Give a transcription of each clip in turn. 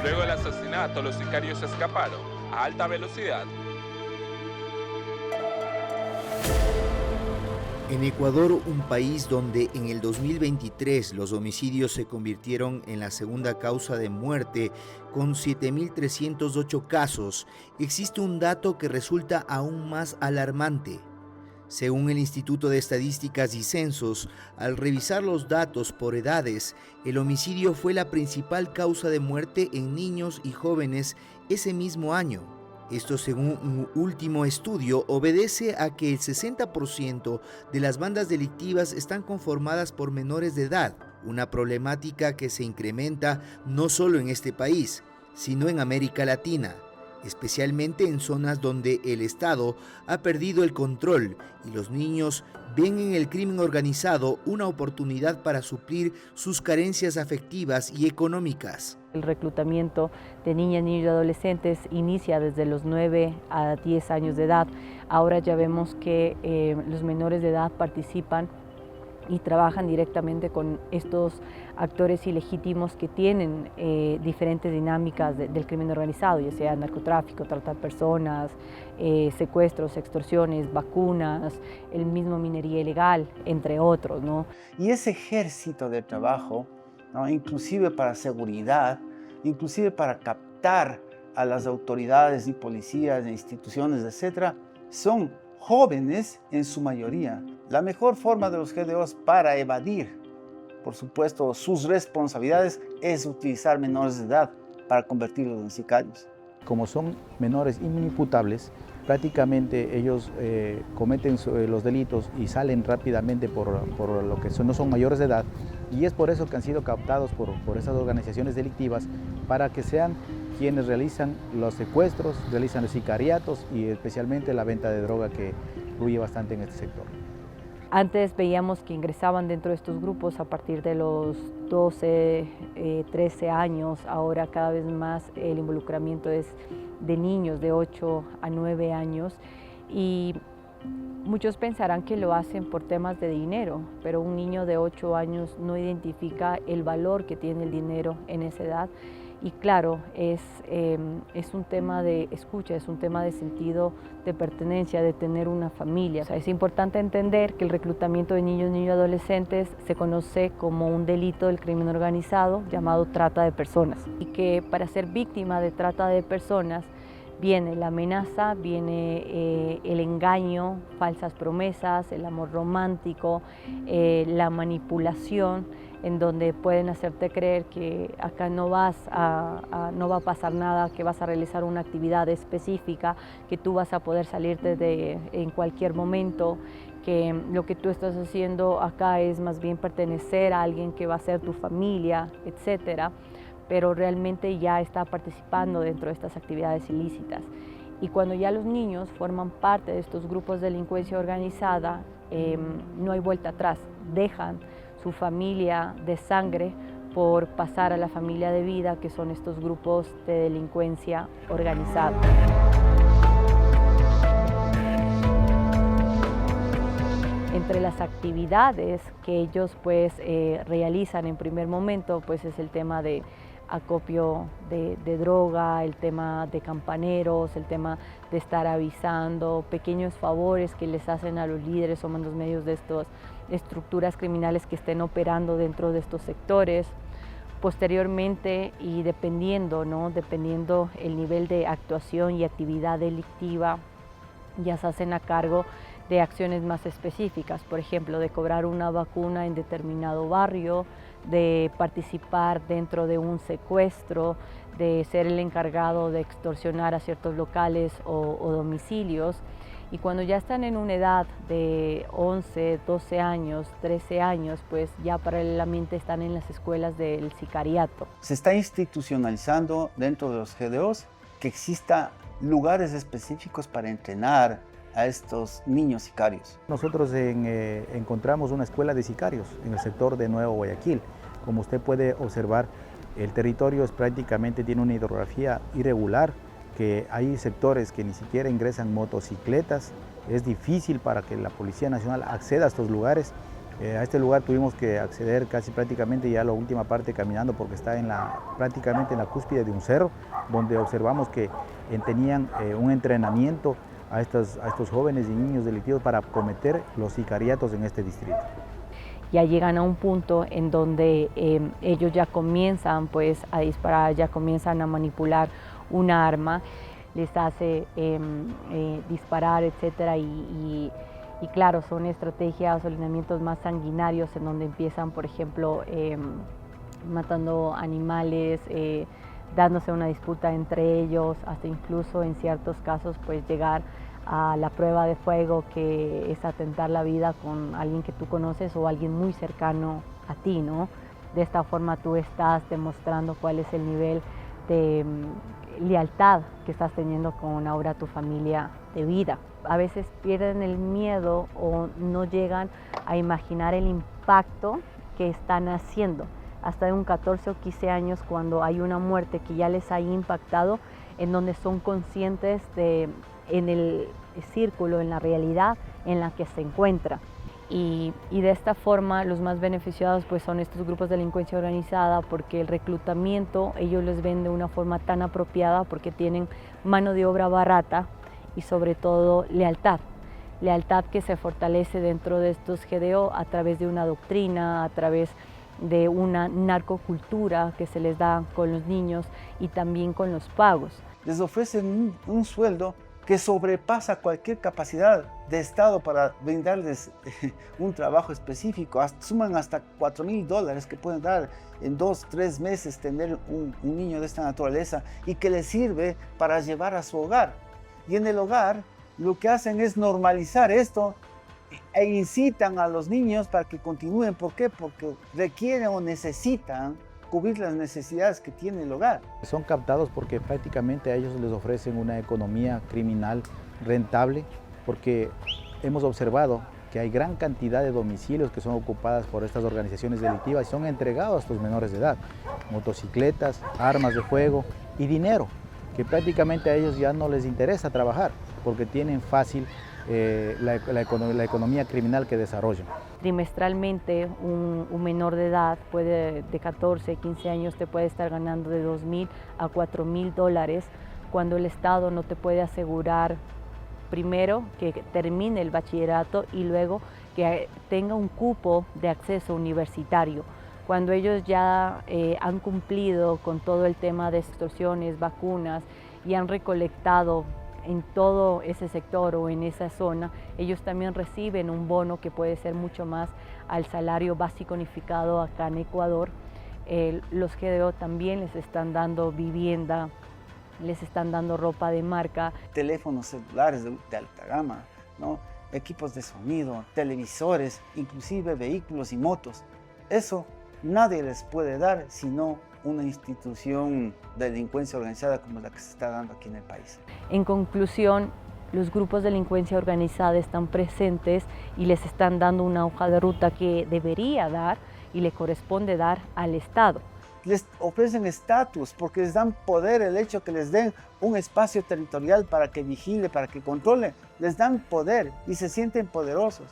Luego del asesinato, los sicarios escaparon a alta velocidad. En Ecuador, un país donde en el 2023 los homicidios se convirtieron en la segunda causa de muerte con 7.308 casos, existe un dato que resulta aún más alarmante. Según el Instituto de Estadísticas y Censos, al revisar los datos por edades, el homicidio fue la principal causa de muerte en niños y jóvenes ese mismo año. Esto, según un último estudio, obedece a que el 60% de las bandas delictivas están conformadas por menores de edad, una problemática que se incrementa no solo en este país, sino en América Latina, especialmente en zonas donde el Estado ha perdido el control y los niños ven en el crimen organizado una oportunidad para suplir sus carencias afectivas y económicas. El reclutamiento de niñas, niños y adolescentes inicia desde los 9 a 10 años de edad. Ahora ya vemos que los menores de edad participan y trabajan directamente con estos actores ilegítimos que tienen diferentes dinámicas del crimen organizado, ya sea narcotráfico, trata de personas, secuestros, extorsiones, vacunas, el mismo minería ilegal, entre otros, ¿no? Y ese ejército de trabajo, ¿no?, inclusive para seguridad, inclusive para captar a las autoridades y policías e instituciones, etcétera, son jóvenes en su mayoría. La mejor forma de los GDOs para evadir, por supuesto, sus responsabilidades es utilizar menores de edad para convertirlos en sicarios. Como son menores inimputables, prácticamente ellos cometen los delitos y salen rápidamente por lo que no son mayores de edad, y es por eso que han sido captados por esas organizaciones delictivas para que sean quienes realizan los secuestros, realizan los sicariatos y especialmente la venta de droga, que fluye bastante en este sector. Antes veíamos que ingresaban dentro de estos grupos a partir de los 12, 13 años. Ahora cada vez más el involucramiento es de niños de 8 a 9 años, y muchos pensarán que lo hacen por temas de dinero, pero un niño de 8 años no identifica el valor que tiene el dinero en esa edad. Y claro, es un tema de escucha, es un tema de sentido de pertenencia, de tener una familia. O sea, es importante entender que el reclutamiento de niños, niños y adolescentes se conoce como un delito del crimen organizado llamado trata de personas. Y que para ser víctima de trata de personas viene la amenaza, viene el engaño, falsas promesas, el amor romántico, la manipulación, en donde pueden hacerte creer que acá no va a pasar nada, que vas a realizar una actividad específica, que tú vas a poder salirte en cualquier momento, que lo que tú estás haciendo acá es más bien pertenecer a alguien que va a ser tu familia, etcétera, pero realmente ya está participando dentro de estas actividades ilícitas. Y cuando ya los niños forman parte de estos grupos de delincuencia organizada, no hay vuelta atrás, dejan su familia de sangre por pasar a la familia de vida, que son estos grupos de delincuencia organizada. Entre las actividades que ellos realizan en primer momento, pues es el tema de acopio de droga, el tema de campaneros, el tema de estar avisando, pequeños favores que les hacen a los líderes o mandos medios de estas estructuras criminales que estén operando dentro de estos sectores. Posteriormente, y dependiendo el nivel de actuación y actividad delictiva, ya se hacen a cargo de acciones más específicas, por ejemplo, de cobrar una vacuna en determinado barrio, de participar dentro de un secuestro, de ser el encargado de extorsionar a ciertos locales o domicilios. Y cuando ya están en una edad de 11, 12 años, 13 años, pues ya paralelamente están en las escuelas del sicariato. Se está institucionalizando dentro de los GDOs que exista lugares específicos para entrenar a estos niños sicarios. Nosotros encontramos una escuela de sicarios en el sector de Nuevo Guayaquil. Como usted puede observar, el territorio prácticamente tiene una hidrografía irregular, que hay sectores que ni siquiera ingresan motocicletas. Es difícil para que la Policía Nacional acceda a estos lugares. A este lugar tuvimos que acceder casi prácticamente ya a la última parte caminando porque está prácticamente en la cúspide de un cerro donde observamos que tenían un entrenamiento a estos jóvenes y niños delictivos para cometer los sicariatos en este distrito. Ya llegan a un punto en donde ellos ya comienzan pues a disparar, ya comienzan a manipular una arma, les hace disparar, etcétera, y claro, son estrategias o lineamientos más sanguinarios en donde empiezan, por ejemplo, matando animales, dándose una disputa entre ellos, hasta incluso en ciertos casos pues llegar a la prueba de fuego, que es atentar la vida con alguien que tú conoces o alguien muy cercano a ti, ¿no? De esta forma tú estás demostrando cuál es el nivel de lealtad que estás teniendo con ahora tu familia de vida. A veces pierden el miedo o no llegan a imaginar el impacto que están haciendo. Hasta de un 14 o 15 años, cuando hay una muerte que ya les ha impactado, en donde son conscientes en el círculo, en la realidad en la que se encuentra. Y de esta forma los más beneficiados pues son estos grupos de delincuencia organizada, porque el reclutamiento ellos les ven de una forma tan apropiada porque tienen mano de obra barata y sobre todo lealtad que se fortalece dentro de estos GDO a través de una doctrina, a través de una narcocultura que se les da con los niños y también con los pagos. Les ofrecen un sueldo que sobrepasa cualquier capacidad de Estado para brindarles un trabajo específico. Suman hasta $4,000 que pueden dar en 2 o 3 meses tener un niño de esta naturaleza y que les sirve para llevar a su hogar. Y en el hogar lo que hacen es normalizar esto e incitan a los niños para que continúen. ¿Por qué? Porque requieren o necesitan cubrir las necesidades que tiene el hogar. Son captados porque prácticamente a ellos les ofrecen una economía criminal rentable, porque hemos observado que hay gran cantidad de domicilios que son ocupadas por estas organizaciones delictivas y son entregados a estos menores de edad, motocicletas, armas de fuego y dinero, que prácticamente a ellos ya no les interesa trabajar porque tienen fácil la economía criminal que desarrollan. Trimestralmente un menor de edad de 14, 15 años te puede estar ganando de $2,000 a $4,000 cuando el Estado no te puede asegurar primero que termine el bachillerato y luego que tenga un cupo de acceso universitario. Cuando ellos ya han cumplido con todo el tema de extorsiones, vacunas y han recolectado en todo ese sector o en esa zona, ellos también reciben un bono que puede ser mucho más al salario básico unificado acá en Ecuador. Los GDO también les están dando vivienda, les están dando ropa de marca. Teléfonos celulares de alta gama, ¿no? Equipos de sonido, televisores, inclusive vehículos y motos. Eso nadie les puede dar sino una institución de delincuencia organizada como la que se está dando aquí en el país. En conclusión, los grupos de delincuencia organizada están presentes y les están dando una hoja de ruta que debería dar y le corresponde dar al Estado. Les ofrecen estatus porque les dan poder, el hecho que les den un espacio territorial para que vigile, para que controle, les dan poder y se sienten poderosos.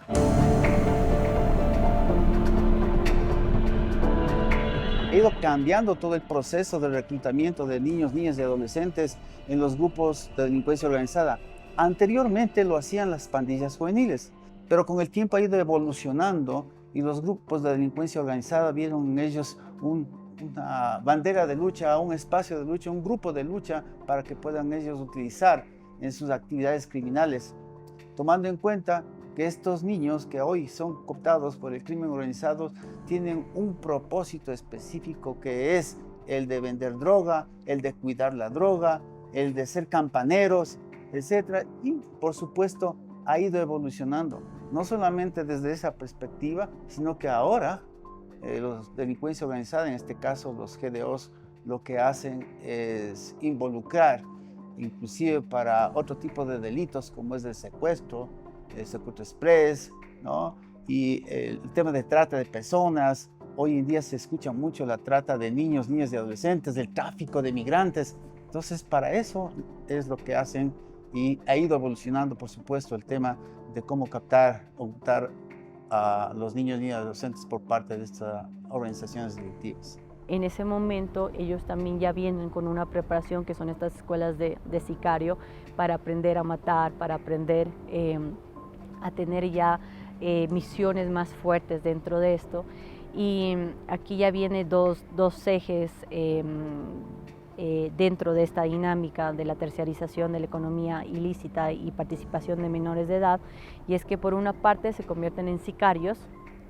Ha ido cambiando todo el proceso de reclutamiento de niños, niñas y adolescentes en los grupos de delincuencia organizada. Anteriormente lo hacían las pandillas juveniles, pero con el tiempo ha ido evolucionando y los grupos de delincuencia organizada vieron en ellos una bandera de lucha, un espacio de lucha, un grupo de lucha para que puedan ellos utilizar en sus actividades criminales, tomando en cuenta que estos niños que hoy son cooptados por el crimen organizado tienen un propósito específico que es el de vender droga, el de cuidar la droga, el de ser campaneros, etc. Y por supuesto ha ido evolucionando, no solamente desde esa perspectiva, sino que ahora los delincuencia organizada, en este caso los GDOs, lo que hacen es involucrar, inclusive para otro tipo de delitos como es el secuestro express, ¿no? Y el tema de trata de personas. Hoy en día se escucha mucho la trata de niños, niñas y adolescentes, el tráfico de migrantes. Entonces, para eso es lo que hacen y ha ido evolucionando, por supuesto, el tema de cómo captar a los niños y adolescentes por parte de estas organizaciones delictivas. En ese momento ellos también ya vienen con una preparación que son estas escuelas de sicario para aprender a matar, para aprender a tener ya misiones más fuertes dentro de esto. Y aquí ya viene dos ejes dentro de esta dinámica de la terciarización de la economía ilícita y participación de menores de edad, y es que por una parte se convierten en sicarios,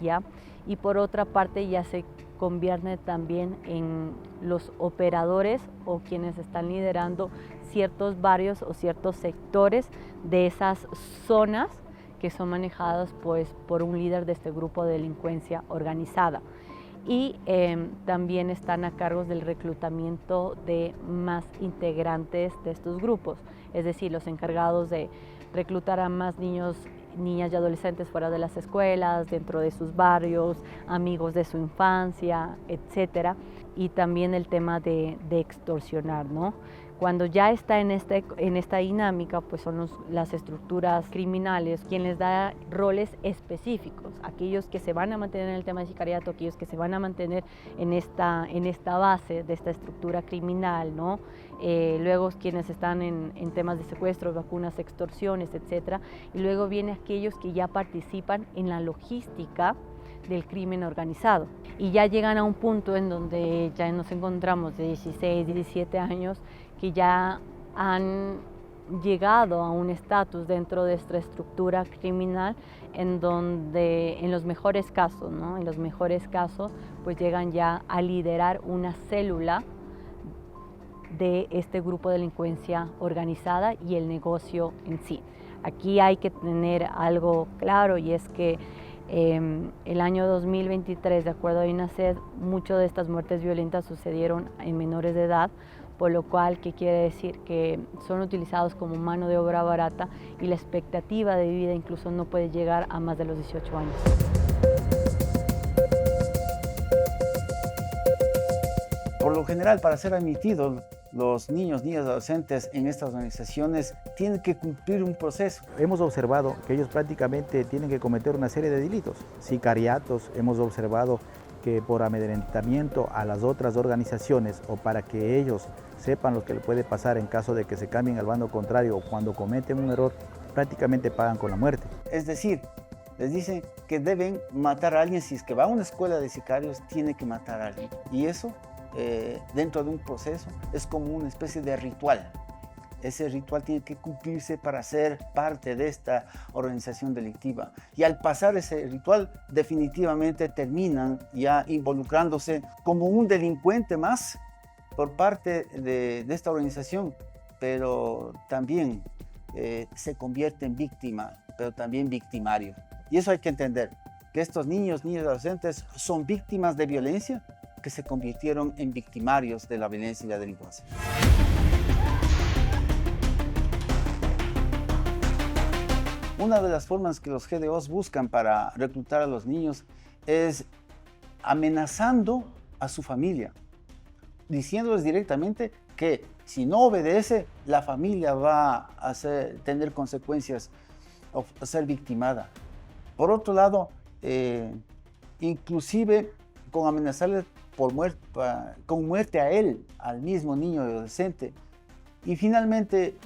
¿ya? Y por otra parte ya se convierten también en los operadores o quienes están liderando ciertos barrios o ciertos sectores de esas zonas que son manejadas pues, por un líder de este grupo de delincuencia organizada. Y también están a cargo del reclutamiento de más integrantes de estos grupos, es decir, los encargados de reclutar a más niños, niñas y adolescentes fuera de las escuelas, dentro de sus barrios, amigos de su infancia, etcétera. Y también el tema de extorsionar, ¿no? Cuando ya está en esta dinámica, pues son las estructuras criminales quienes les da roles específicos, aquellos que se van a mantener en el tema de sicariato, aquellos que se van a mantener en esta base de esta estructura criminal, ¿no? Luego quienes están en temas de secuestros, vacunas, extorsiones, etcétera, y luego vienen aquellos que ya participan en la logística del crimen organizado. Y ya llegan a un punto en donde ya nos encontramos de 16, 17 años que ya han llegado a un estatus dentro de esta estructura criminal en donde en los mejores casos, ¿no? En los mejores casos pues llegan ya a liderar una célula de este grupo de delincuencia organizada y el negocio en sí. Aquí hay que tener algo claro, y es que el año 2023, de acuerdo a INASED, muchas de estas muertes violentas sucedieron en menores de edad, por lo cual, ¿qué quiere decir? Que son utilizados como mano de obra barata y la expectativa de vida incluso no puede llegar a más de los 18 años. Por lo general, para ser admitidos, los niños, niñas, adolescentes en estas organizaciones tienen que cumplir un proceso. Hemos observado que ellos prácticamente tienen que cometer una serie de delitos, sicariatos. Hemos observado que por amedrentamiento a las otras organizaciones o para que ellos sepan lo que le puede pasar en caso de que se cambien al bando contrario o cuando cometen un error, prácticamente pagan con la muerte. Es decir, les dicen que deben matar a alguien. Si es que va a una escuela de sicarios, tiene que matar a alguien. Y eso, dentro de un proceso, es como una especie de ritual. Ese ritual tiene que cumplirse para ser parte de esta organización delictiva. Y al pasar ese ritual, definitivamente terminan ya involucrándose como un delincuente más por parte de esta organización, pero también se convierte en víctima, pero también victimario. Y eso hay que entender, que estos niños, niñas y adolescentes son víctimas de violencia que se convirtieron en victimarios de la violencia y la delincuencia. Una de las formas que los GDOs buscan para reclutar a los niños es amenazando a su familia, diciéndoles directamente que si no obedece, la familia va a tener consecuencias o ser victimada. Por otro lado, inclusive con amenazarle con muerte a él, al mismo niño y adolescente. Y finalmente,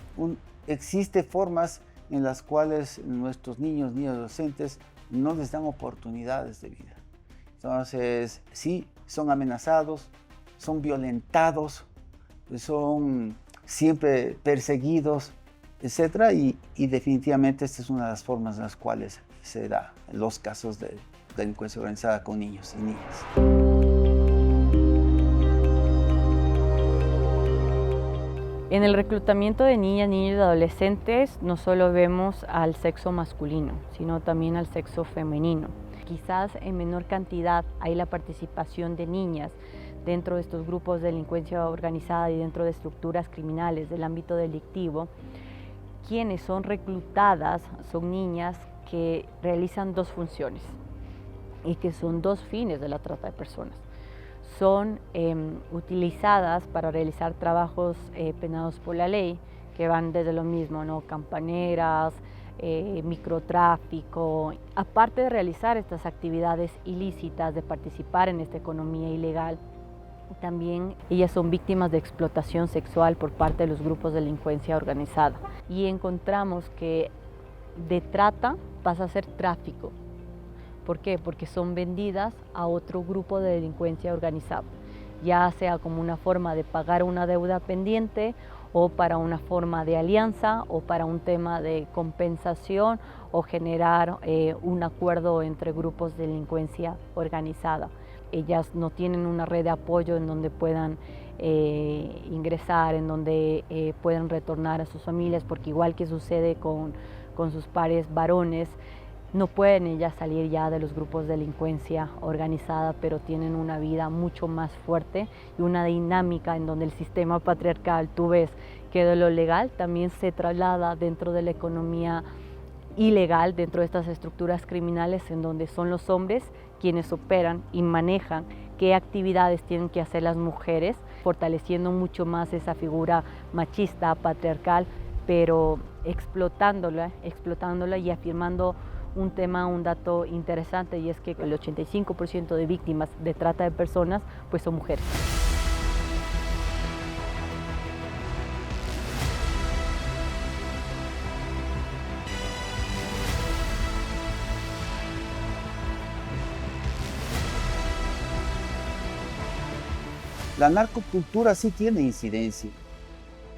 existen formas en las cuales nuestros niños y adolescentes no les dan oportunidades de vida. Entonces, sí, son amenazados, son violentados, son siempre perseguidos, etc. Y definitivamente esta es una de las formas en las cuales se da los casos de delincuencia organizada con niños y niñas. En el reclutamiento de niñas, niños y adolescentes no solo vemos al sexo masculino, sino también al sexo femenino. Quizás en menor cantidad hay la participación de niñas dentro de estos grupos de delincuencia organizada y dentro de estructuras criminales del ámbito delictivo. Quienes son reclutadas son niñas que realizan dos funciones y que son dos fines de la trata de personas. Son utilizadas para realizar trabajos penados por la ley, que van desde lo mismo, ¿no? Campaneras, microtráfico. Aparte de realizar estas actividades ilícitas, de participar en esta economía ilegal, también ellas son víctimas de explotación sexual por parte de los grupos de delincuencia organizada. Y encontramos que de trata pasa a ser tráfico. ¿Por qué? Porque son vendidas a otro grupo de delincuencia organizada, ya sea como una forma de pagar una deuda pendiente, o para una forma de alianza, o para un tema de compensación, o generar un acuerdo entre grupos de delincuencia organizada. Ellas no tienen una red de apoyo en donde puedan ingresar, en donde puedan retornar a sus familias, porque igual que sucede con sus pares varones, no pueden ellas salir ya de los grupos de delincuencia organizada, pero tienen una vida mucho más fuerte y una dinámica en donde el sistema patriarcal, tú ves que de lo legal también se traslada dentro de la economía ilegal, dentro de estas estructuras criminales en donde son los hombres quienes operan y manejan qué actividades tienen que hacer las mujeres, fortaleciendo mucho más esa figura machista, patriarcal, pero explotándola y afirmando un dato interesante, y es que el 85% de víctimas de trata de personas pues son mujeres. La narcocultura sí tiene incidencia,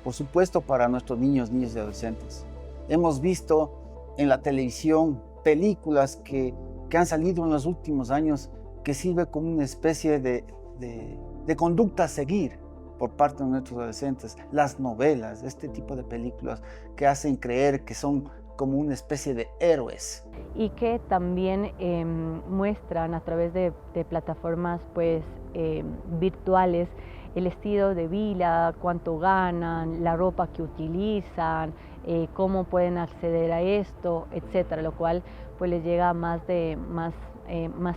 por supuesto, para nuestros niños y adolescentes. Hemos visto en la televisión películas que han salido en los últimos años que sirve como una especie de conducta a seguir por parte de nuestros adolescentes. Las novelas, este tipo de películas que hacen creer que son como una especie de héroes. Y que también muestran a través de plataformas pues, virtuales el estilo de vida, cuánto ganan, la ropa que utilizan, cómo pueden acceder a esto, etcétera, lo cual pues les llega más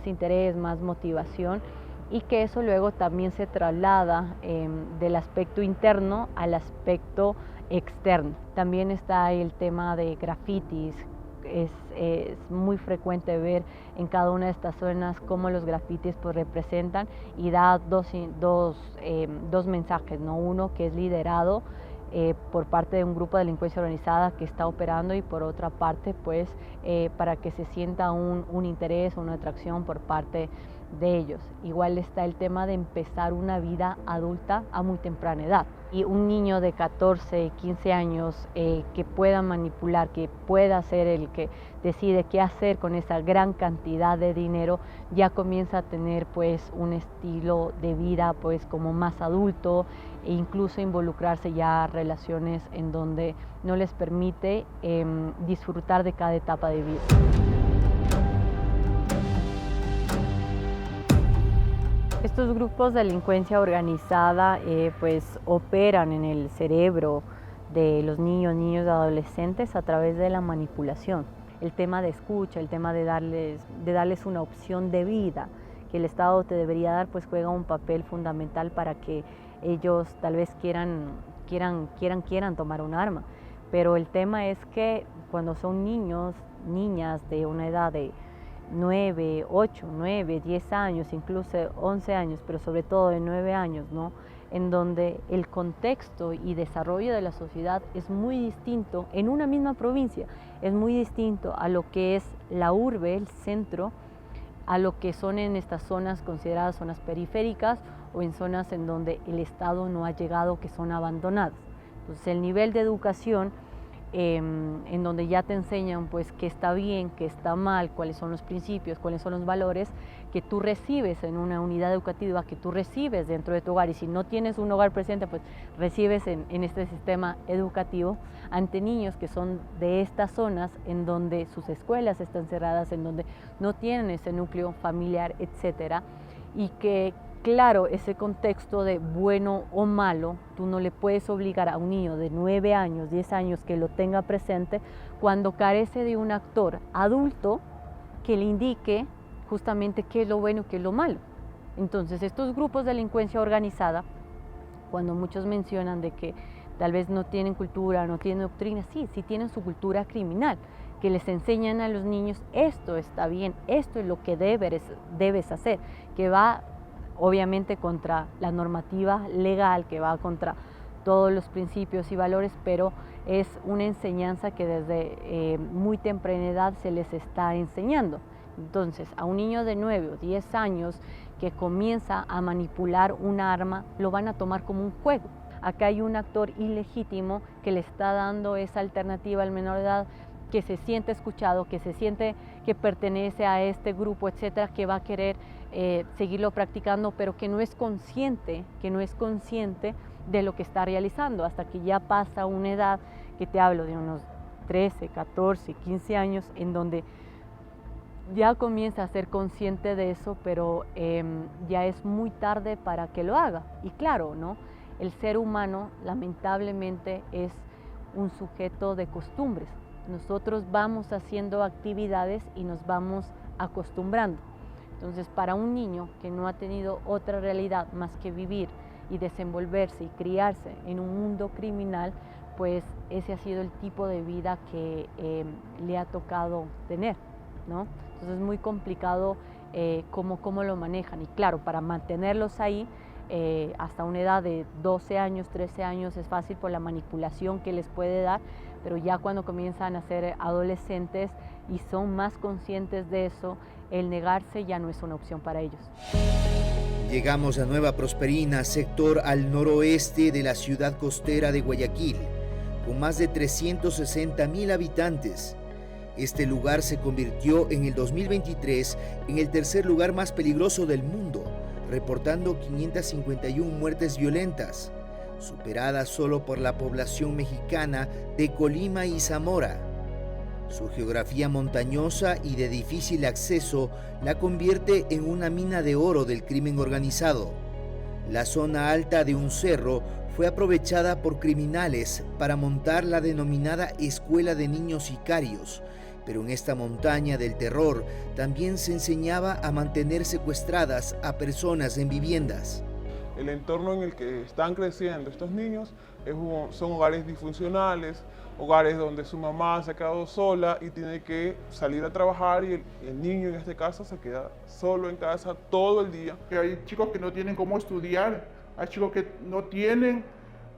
interés, más motivación, y que eso luego también se traslada del aspecto interno al aspecto externo. También está el tema de grafitis. Es muy frecuente ver en cada una de estas zonas cómo los grafitis pues representan y da dos mensajes, ¿no? Uno que es liderado por parte de un grupo de delincuencia organizada que está operando, y por otra parte pues para que se sienta un interés, una atracción por parte de ellos. Igual está el tema de empezar una vida adulta a muy temprana edad. Y un niño de 14, 15 años que pueda manipular, que pueda ser el que decide qué hacer con esa gran cantidad de dinero, ya comienza a tener pues un estilo de vida pues como más adulto, e incluso involucrarse ya a relaciones en donde no les permite disfrutar de cada etapa de vida. Estos grupos de delincuencia organizada pues operan en el cerebro de los niños y adolescentes a través de la manipulación. El tema de escucha, el tema de darles una opción de vida que el Estado te debería dar, pues juega un papel fundamental para que ellos tal vez quieran tomar un arma. Pero el tema es que cuando son niños, niñas de una edad de 9, 8, 9, 10 años, incluso 11 años, pero sobre todo de 9 años, ¿no? En donde el contexto y desarrollo de la sociedad es muy distinto, en una misma provincia, es muy distinto a lo que es la urbe, el centro, a lo que son en estas zonas consideradas zonas periféricas o en zonas en donde el Estado no ha llegado, que son abandonadas. Entonces el nivel de educación en donde ya te enseñan pues qué está bien, qué está mal, cuáles son los principios, cuáles son los valores que tú recibes en una unidad educativa, que tú recibes dentro de tu hogar, y si no tienes un hogar presente, pues recibes en este sistema educativo ante niños que son de estas zonas en donde sus escuelas están cerradas, en donde no tienen ese núcleo familiar, etcétera, y que claro, ese contexto de bueno o malo, tú no le puedes obligar a un niño de 9 años, 10 años que lo tenga presente cuando carece de un actor adulto que le indique justamente qué es lo bueno y qué es lo malo. Entonces, estos grupos de delincuencia organizada, cuando muchos mencionan de que tal vez no tienen cultura, no tienen doctrina, sí tienen su cultura criminal. que les enseñan a los niños, esto está bien, esto es lo que debes hacer, que va obviamente contra la normativa legal, que va contra todos los principios y valores, pero es una enseñanza que desde muy temprana edad se les está enseñando. Entonces, a un niño de 9 o 10 años que comienza a manipular un arma, lo van a tomar como un juego. Acá hay un actor ilegítimo que le está dando esa alternativa al menor de edad, que se siente escuchado, que se siente que pertenece a este grupo, etcétera, que va a querer seguirlo practicando, pero que no es consciente de lo que está realizando, hasta que ya pasa una edad, que te hablo de unos 13, 14, 15 años, en donde ya comienza a ser consciente de eso, pero ya es muy tarde para que lo haga. Y claro, ¿no? El ser humano lamentablemente es un sujeto de costumbres. Nosotros vamos haciendo actividades y nos vamos acostumbrando. Entonces, para un niño que no ha tenido otra realidad más que vivir y desenvolverse y criarse en un mundo criminal, pues ese ha sido el tipo de vida que le ha tocado tener, ¿no? Entonces es muy complicado cómo lo manejan. Y claro, para mantenerlos ahí hasta una edad de 12 años, 13 años es fácil por la manipulación que les puede dar, pero ya cuando comienzan a ser adolescentes y son más conscientes de eso, el negarse ya no es una opción para ellos. Llegamos a Nueva Prosperina, sector al noroeste de la ciudad costera de Guayaquil, con más de 360,000 habitantes. Este lugar se convirtió en el 2023 en el tercer lugar más peligroso del mundo, reportando 551 muertes violentas, superadas solo por la población mexicana de Colima y Zamora. Su geografía montañosa y de difícil acceso la convierte en una mina de oro del crimen organizado. La zona alta de un cerro fue aprovechada por criminales para montar la denominada Escuela de Niños Sicarios, pero en esta montaña del terror también se enseñaba a mantener secuestradas a personas en viviendas. El entorno en el que están creciendo estos niños son hogares disfuncionales, hogares donde su mamá se ha quedado sola y tiene que salir a trabajar y el niño en este caso se queda solo en casa todo el día. Hay chicos que no tienen cómo estudiar, hay chicos que no tienen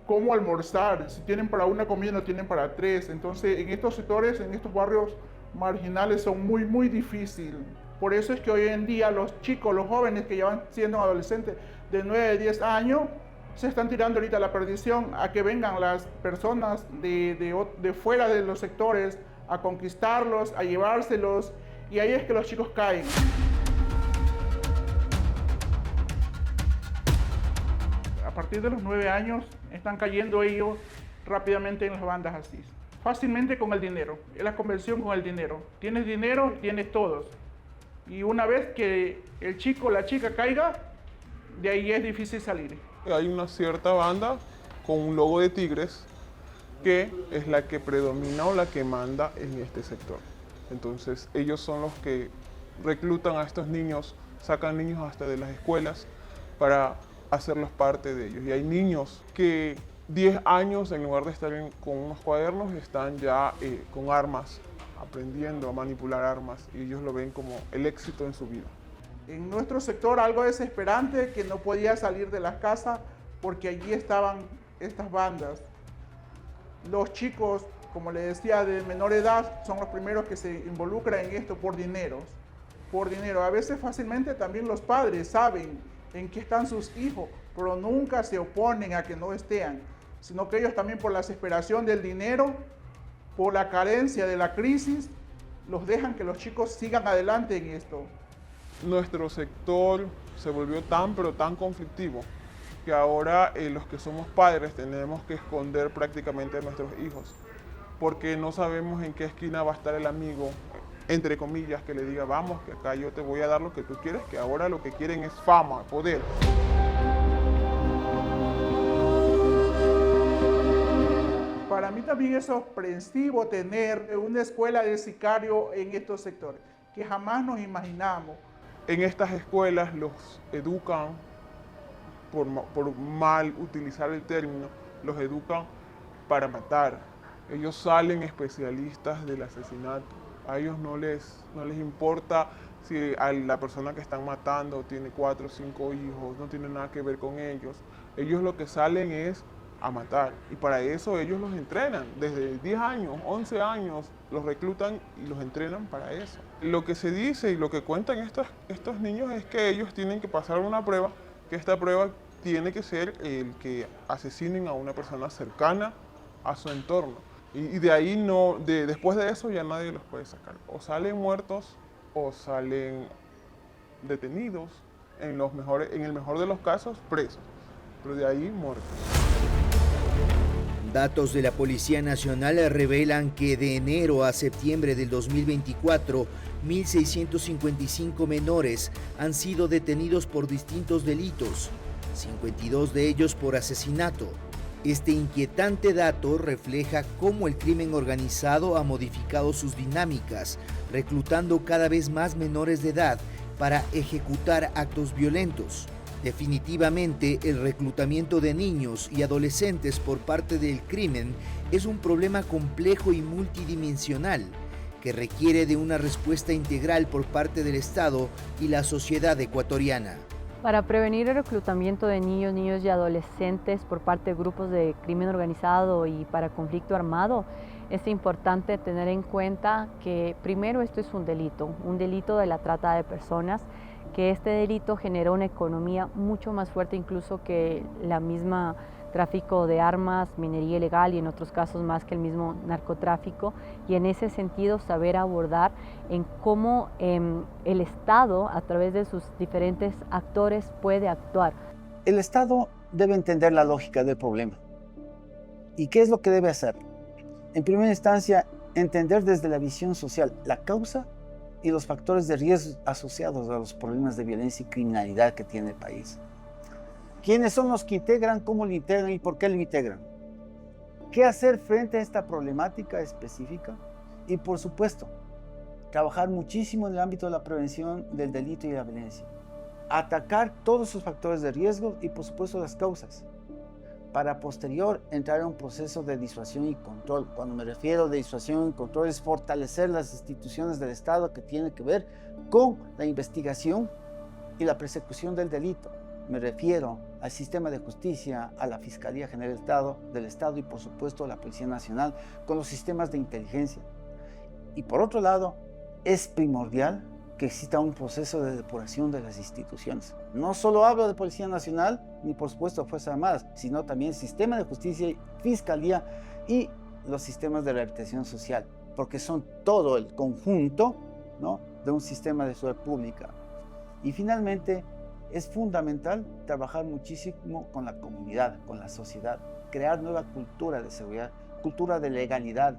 cómo almorzar, si tienen para una comida no tienen para tres. Entonces en estos sectores, en estos barrios marginales son muy difíciles. Por eso es que hoy en día los chicos, los jóvenes que ya van siendo adolescentes de 9, 10 años, se están tirando ahorita a la perdición, a que vengan las personas de fuera de los sectores a conquistarlos, a llevárselos, y ahí es que los chicos caen. A partir de los 9 años están cayendo ellos rápidamente en las bandas así. Fácilmente con el dinero, es la conversión con el dinero. Tienes dinero, tienes todos. Y una vez que el chico o la chica caiga, de ahí es difícil salir. Hay una cierta banda con un logo de tigres que es la que predomina o la que manda en este sector. Entonces ellos son los que reclutan a estos niños, sacan niños hasta de las escuelas para hacerlos parte de ellos. Y hay niños que 10 años en lugar de estar con unos cuadernos están ya con armas, aprendiendo a manipular armas, y ellos lo ven como el éxito en su vida. En nuestro sector algo desesperante, que no podía salir de la casa porque allí estaban estas bandas. Los chicos, como les decía, de menor edad son los primeros que se involucran en esto por dinero. Por dinero. A veces fácilmente también los padres saben en qué están sus hijos, pero nunca se oponen a que no estén, sino que ellos también por la desesperación del dinero, por la carencia de la crisis, los dejan que los chicos sigan adelante en esto. Nuestro sector se volvió pero tan conflictivo que ahora los que somos padres tenemos que esconder prácticamente a nuestros hijos porque no sabemos en qué esquina va a estar el amigo, entre comillas, que le diga vamos, que acá yo te voy a dar lo que tú quieres, que ahora lo que quieren es fama, poder. Para mí también es sorpresivo tener una escuela de sicario en estos sectores, que jamás nos imaginamos. En estas escuelas los educan, por mal utilizar el término, los educan para matar, Ellos salen especialistas del asesinato. A ellos no les importa si a la persona que están matando tiene 4 o 5 hijos, no tiene nada que ver con ellos. Ellos lo que salen es a matar. Y para eso ellos los entrenan. Desde 10 años, 11 años, los reclutan y los entrenan para eso. Lo que se dice y lo que cuentan estos niños es que ellos tienen que pasar una prueba, que esta prueba tiene que ser el que asesinen a una persona cercana a su entorno. Y de ahí después de eso ya nadie los puede sacar. O salen muertos o salen detenidos, en el mejor de los casos presos, pero de ahí muertos. Datos de la Policía Nacional revelan que de enero a septiembre del 2024, 1.655 menores han sido detenidos por distintos delitos, 52 de ellos por asesinato. Este inquietante dato refleja cómo el crimen organizado ha modificado sus dinámicas, reclutando cada vez más menores de edad para ejecutar actos violentos. Definitivamente, el reclutamiento de niños y adolescentes por parte del crimen es un problema complejo y multidimensional que requiere de una respuesta integral por parte del Estado y la sociedad ecuatoriana. Para prevenir el reclutamiento de niños y adolescentes por parte de grupos de crimen organizado y para conflicto armado, es importante tener en cuenta que primero esto es un delito de la trata de personas, que este delito genera una economía mucho más fuerte incluso que la misma tráfico de armas, minería ilegal y en otros casos más que el mismo narcotráfico, y en ese sentido saber abordar en cómo el Estado a través de sus diferentes actores puede actuar. El Estado debe entender la lógica del problema. ¿Y qué es lo que debe hacer? En primera instancia, entender desde la visión social la causa y los factores de riesgo asociados a los problemas de violencia y criminalidad que tiene el país. ¿Quiénes son los que integran? ¿Cómo lo integran? ¿Y por qué lo integran? ¿Qué hacer frente a esta problemática específica? Y por supuesto, trabajar muchísimo en el ámbito de la prevención del delito y la violencia. Atacar todos sus factores de riesgo y por supuesto las causas. Para posterior entrar a un proceso de disuasión y control. Cuando me refiero a disuasión y control es fortalecer las instituciones del Estado que tienen que ver con la investigación y la persecución del delito. Me refiero al sistema de justicia, a la Fiscalía General del Estado y por supuesto a la Policía Nacional con los sistemas de inteligencia. Y por otro lado, es primordial que exista un proceso de depuración de las instituciones. No solo hablo de Policía Nacional, ni por supuesto Fuerzas Armadas, sino también sistema de justicia, Fiscalía y los sistemas de rehabilitación social, porque son todo el conjunto, ¿no?, de un sistema de seguridad pública. Y finalmente, es fundamental trabajar muchísimo con la comunidad, con la sociedad, crear nueva cultura de seguridad, cultura de legalidad,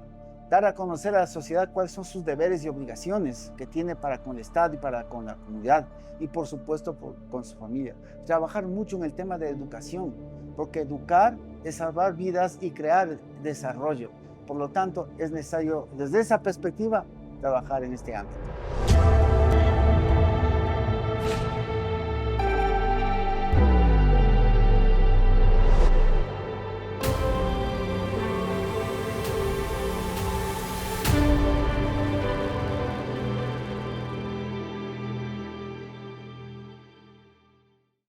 dar a conocer a la sociedad cuáles son sus deberes y obligaciones que tiene para con el Estado y para con la comunidad y por supuesto con su familia. Trabajar mucho en el tema de educación, porque educar es salvar vidas y crear desarrollo. Por lo tanto, es necesario desde esa perspectiva trabajar en este ámbito.